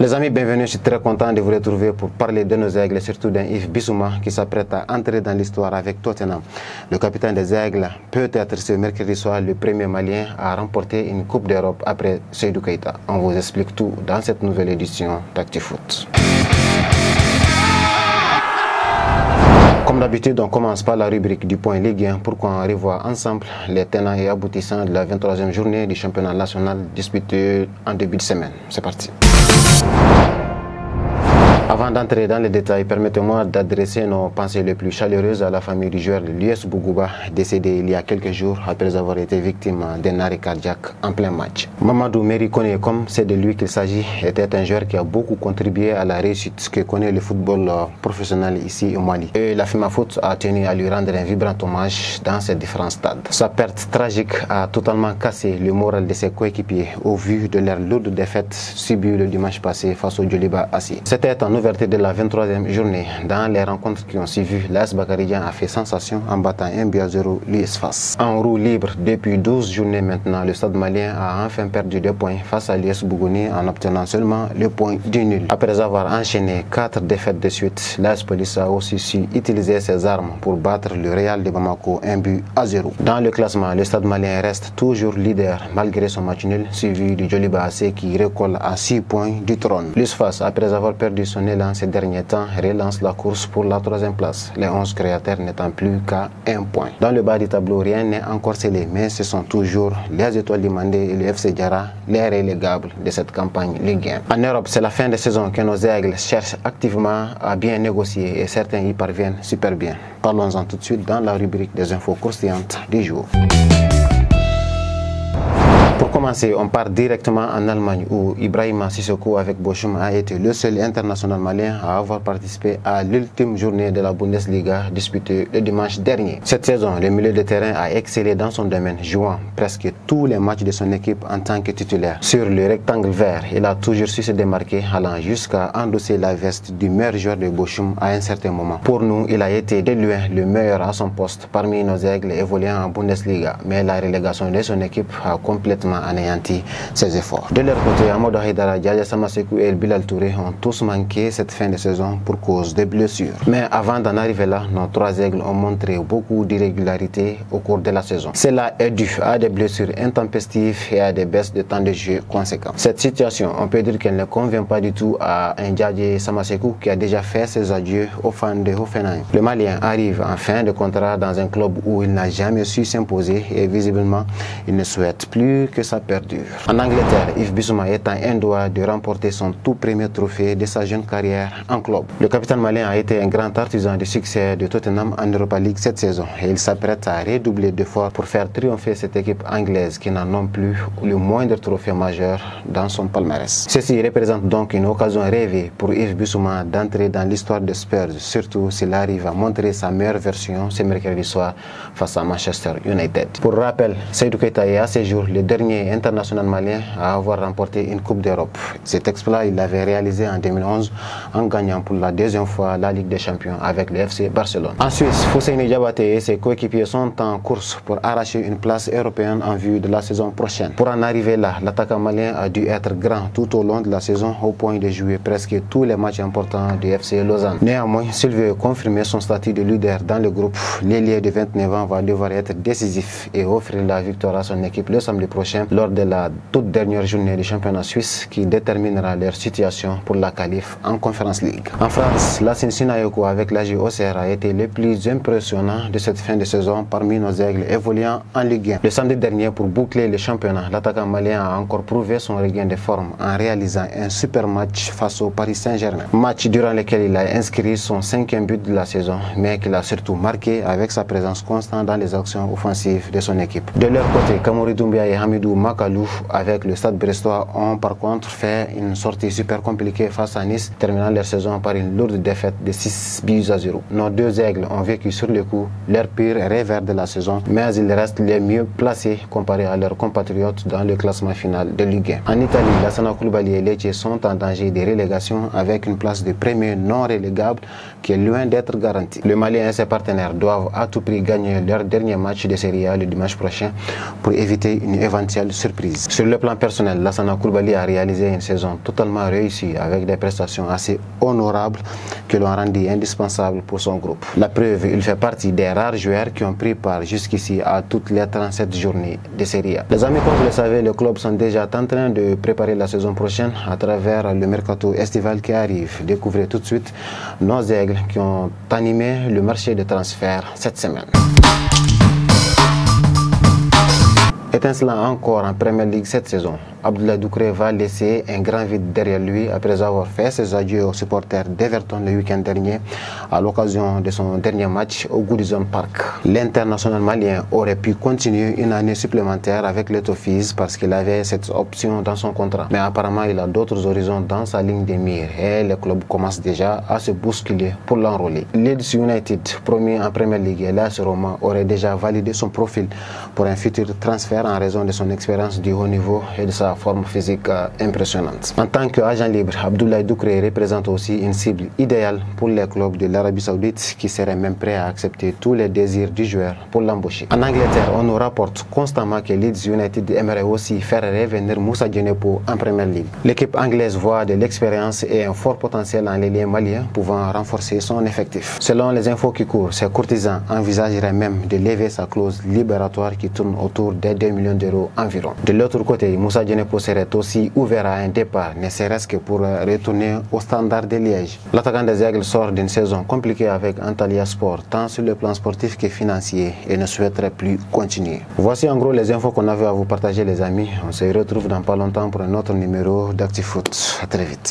Les amis, bienvenue, je suis très content de vous retrouver pour parler de nos aigles et surtout d'un Yves Bissouma qui s'apprête à entrer dans l'histoire avec Tottenham. Le capitaine des aigles peut être ce mercredi soir le premier Malien à remporter une Coupe d'Europe après Seydou Keita. On vous explique tout dans cette nouvelle édition d'ActuFoot. Comme d'habitude, on commence par la rubrique du point Ligue 1 pour qu'on revoie ensemble les tenants et aboutissants de la 23e journée du championnat national disputé en début de semaine. C'est parti. Avant d'entrer dans les détails, permettez-moi d'adresser nos pensées les plus chaleureuses à la famille du joueur de l'US Bougouba, décédé il y a quelques jours après avoir été victime d'un arrêt cardiaque en plein match. Mamadou Merikone, comme c'est de lui qu'il s'agit, était un joueur qui a beaucoup contribué à la réussite que connaît le football professionnel ici au Mali. Et la FEMAFOOT a tenu à lui rendre un vibrant hommage dans ses différents stades. Sa perte tragique a totalement cassé le moral de ses coéquipiers au vu de leur lourde défaite subie le dimanche passé face au Djoliba Assi. C'était en ouverture de la 23e journée. Dans les rencontres qui ont suivi, l'AS Bakaridjan a fait sensation en battant 1-0 l'US FAS. En roue libre depuis 12 journées maintenant, le stade malien a enfin perdu 2 points face à l'US Bougouni en obtenant seulement le point du nul. Après avoir enchaîné 4 défaites de suite, l'AS Police a aussi su utiliser ses armes pour battre le Real de Bamako 1-0. Dans le classement, le stade malien reste toujours leader malgré son match nul, suivi du Djoliba Assé qui recolle à 6 points du trône. L'US FAS, après avoir perdu son élan ces derniers temps, relance la course pour la 3e place, les 11 créateurs n'étant plus qu'à 1 point. Dans le bas du tableau, rien n'est encore scellé, mais ce sont toujours les Étoiles du Mandé et le FC Diarra, les relégables de cette campagne Ligue 1. En Europe, c'est la fin de saison que nos aigles cherchent activement à bien négocier et certains y parviennent super bien. Parlons-en tout de suite dans la rubrique des infos croustillantes du jour. Pour commencer, on part directement en Allemagne où Ibrahima Sissoko avec Bochum a été le seul international malien à avoir participé à l'ultime journée de la Bundesliga disputée le dimanche dernier. Cette saison, le milieu de terrain a excellé dans son domaine, jouant presque tous les matchs de son équipe en tant que titulaire. Sur le rectangle vert, il a toujours su se démarquer, allant jusqu'à endosser la veste du meilleur joueur de Bochum à un certain moment. Pour nous, il a été de loin le meilleur à son poste parmi nos aigles évoluant en Bundesliga, mais la relégation de son équipe a complètement anéanti ses efforts. De leur côté, Amadou Haïdara, Djadja Samasekou et Bilal Touré ont tous manqué cette fin de saison pour cause de blessures. Mais avant d'en arriver là, nos 3 aigles ont montré beaucoup d'irrégularités au cours de la saison. Cela est dû à des blessures intempestives et à des baisses de temps de jeu conséquents. Cette situation, on peut dire qu'elle ne convient pas du tout à un Djadja Samasekou qui a déjà fait ses adieux aux fans de Hoffenheim. Le Malien arrive en fin de contrat dans un club où il n'a jamais su s'imposer et visiblement, il ne souhaite plus que ça perdure. En Angleterre, Yves Bissouma est à un doigt de remporter son tout premier trophée de sa jeune carrière en club. Le capitaine malien a été un grand artisan du succès de Tottenham en Europa League cette saison et il s'apprête à redoubler d'efforts pour faire triompher cette équipe anglaise qui n'a non plus le moindre trophée majeur dans son palmarès. Ceci représente donc une occasion rêvée pour Yves Bissouma d'entrer dans l'histoire de Spurs, surtout s'il arrive à montrer sa meilleure version ce mercredi soir face à Manchester United. Pour rappel, Seydou Keita est à ce jour le dernier international malien à avoir remporté une Coupe d'Europe. Cet exploit, il l'avait réalisé en 2011 en gagnant pour la 2e fois la Ligue des Champions avec le FC Barcelone. En Suisse, Fousseini Diabaté et ses coéquipiers sont en course pour arracher une place européenne en vue de la saison prochaine. Pour en arriver là, l'attaquant malien a dû être grand tout au long de la saison au point de jouer presque tous les matchs importants du FC Lausanne. Néanmoins, s'il veut confirmer son statut de leader dans le groupe, l'ailier de 29 ans va devoir être décisif et offrir la victoire à son équipe le samedi prochain lors de la toute dernière journée du championnat suisse qui déterminera leur situation pour la qualif en Conference League. En France, Lassine Sinayoko avec l'AJ Auxerre a été le plus impressionnant de cette fin de saison parmi nos aigles évoluant en Ligue 1. Le samedi dernier, pour boucler le championnat, l'attaquant malien a encore prouvé son regain de forme en réalisant un super match face au Paris Saint-Germain. Match durant lequel il a inscrit son 5e but de la saison, mais qu'il a surtout marqué avec sa présence constante dans les actions offensives de son équipe. De leur côté, Kamori Doumbia et Hamidou Makalou avec le Stade Brestois ont par contre fait une sortie super compliquée face à Nice, terminant leur saison par une lourde défaite de 6-0. Nos 2 aigles ont vécu sur le coup leur pire revers de la saison, mais ils restent les mieux placés comparé à leurs compatriotes dans le classement final de Ligue 1. En Italie, Lassana Koulibaly et Lecce sont en danger de relégation avec une place de premier non relégable qui est loin d'être garantie. Le Mali et ses partenaires doivent à tout prix gagner leur dernier match de Serie A le dimanche prochain pour éviter une éventuelle surprise. Sur le plan personnel, Lassana Coulibaly a réalisé une saison totalement réussie avec des prestations assez honorables qui l'ont rendu indispensable pour son groupe. La preuve, il fait partie des rares joueurs qui ont pris part jusqu'ici à toutes les 37 journées de Serie A. Les amis, comme vous le savez, les clubs sont déjà en train de préparer la saison prochaine à travers le mercato estival qui arrive. Découvrez tout de suite nos aigles qui ont animé le marché de transfert cette semaine. Étincelant encore en Premier League cette saison, Abdoulaye Doucouré va laisser un grand vide derrière lui après avoir fait ses adieux aux supporters d'Everton le week-end dernier à l'occasion de son dernier match au Goodison Park. L'international malien aurait pu continuer une année supplémentaire avec les Toffees parce qu'il avait cette option dans son contrat. Mais apparemment, il a d'autres horizons dans sa ligne de mire et le club commence déjà à se bousculer pour l'enrôler. Leeds United, premier en Premier League, et l'AS Roma aurait déjà validé son profil pour un futur transfert en raison de son expérience du haut niveau et de sa forme physique impressionnante. En tant qu'agent libre, Abdoulaye Doucouré représente aussi une cible idéale pour les clubs de l'Arabie Saoudite qui seraient même prêts à accepter tous les désirs du joueur pour l'embaucher. En Angleterre, on nous rapporte constamment que Leeds United aimerait aussi faire revenir Moussa Djenepo en Premier League. L'équipe anglaise voit de l'expérience et un fort potentiel en l'ailier malien pouvant renforcer son effectif. Selon les infos qui courent, ses courtisans envisageraient même de lever sa clause libératoire qui tourne autour des 2 millions d'euros environ. De l'autre côté, Moussa Djenepo serait aussi ouvert à un départ, ne serait-ce que pour retourner au Standard de Liège. L'attaquant des Aigles sort d'une saison compliquée avec Antalya Sport, tant sur le plan sportif que financier, et ne souhaiterait plus continuer. Voici en gros les infos qu'on avait à vous partager, les amis. On se retrouve dans pas longtemps pour un autre numéro d'ActuFoot. À très vite.